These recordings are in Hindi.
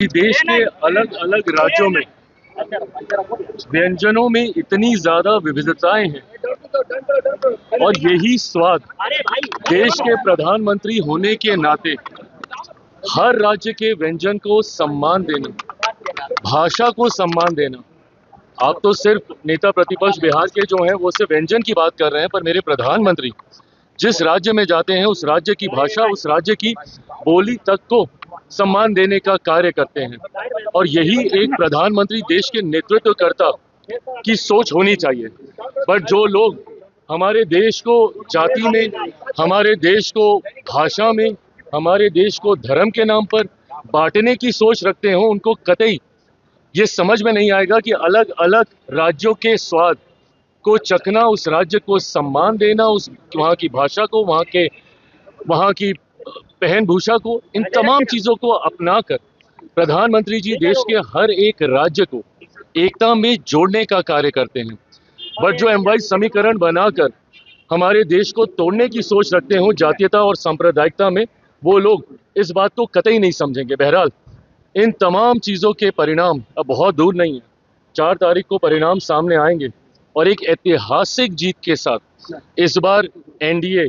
देश के अलग अलग राज्यों में व्यंजनों में इतनी ज्यादा विविधताएं हैं और यही स्वाद देश के प्रधानमंत्री होने के नाते हर राज्य के व्यंजन को सम्मान देना, भाषा को सम्मान देना। आप तो सिर्फ नेता प्रतिपक्ष बिहार के जो हैं वो सिर्फ व्यंजन की बात कर रहे हैं, पर मेरे प्रधानमंत्री जिस राज्य में जाते हैं उस राज्य की भाषा, उस राज्य की बोली तक को सम्मान देने का कार्य करते हैं। और यही एक प्रधानमंत्री देश के नेतृत्वकर्ता की सोच होनी चाहिए। पर जो लोग हमारे देश को जाति में, हमारे देश को भाषा में, हमारे देश को धर्म के नाम पर बांटने की सोच रखते हो, उनको कतई ये समझ में नहीं आएगा कि अलग अलग राज्यों के स्वाद को चखना, उस राज्य को सम्मान देना, उस वहाँ की भाषा को, वहाँ की पहन भूषा को, इन तमाम चीजों को अपनाकर प्रधानमंत्री जी देश के हर एक राज्य को एकता में जोड़ने का कार्य करते हैं। बट जो एमवाई समीकरण बनाकर हमारे देश को तोड़ने की सोच रखते हो जातीयता और सांप्रदायिकता में, वो लोग इस बात को कतई नहीं समझेंगे। बहरहाल इन तमाम चीजों के परिणाम अब बहुत दूर नहीं है। 4 तारीख को परिणाम सामने आएंगे और एक ऐतिहासिक जीत के साथ इस बार एनडीए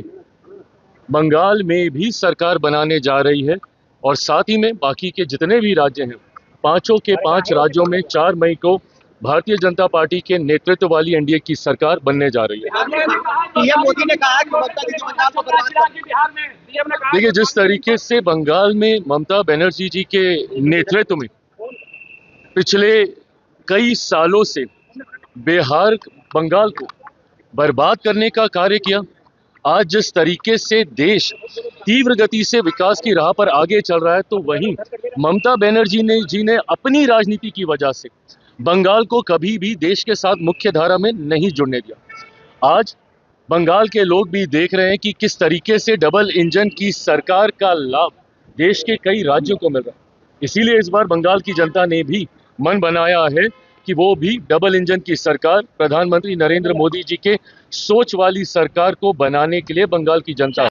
बंगाल में भी सरकार बनाने जा रही है और साथ ही में बाकी के जितने भी राज्य हैं, 5 के 5 राज्यों में 4 मई को भारतीय जनता पार्टी के नेतृत्व वाली एनडीए की सरकार बनने जा रही है। पीएम मोदी ने कहा कि ममता दीदी बंगाल को बर्बाद कर। देखिए, जिस तरीके से बंगाल में ममता बनर्जी जी के नेतृत्व में पिछले कई सालों से बिहार बंगाल को बर्बाद करने का कार्य किया, आज जिस तरीके से देश तीव्र गति से विकास की राह पर आगे चल रहा है, तो वहीं ममता बनर्जी जी ने अपनी राजनीति की वजह से बंगाल को कभी भी देश के साथ मुख्य धारा में नहीं जुड़ने दिया। आज बंगाल के लोग भी देख रहे हैं कि किस तरीके से डबल इंजन की सरकार का लाभ देश के कई राज्यों को मिल रहा है। इसीलिए इस बार बंगाल की जनता ने भी मन बनाया है कि वो भी डबल इंजन की सरकार, प्रधानमंत्री नरेंद्र मोदी जी के सोच वाली सरकार को बनाने के लिए बंगाल की जनता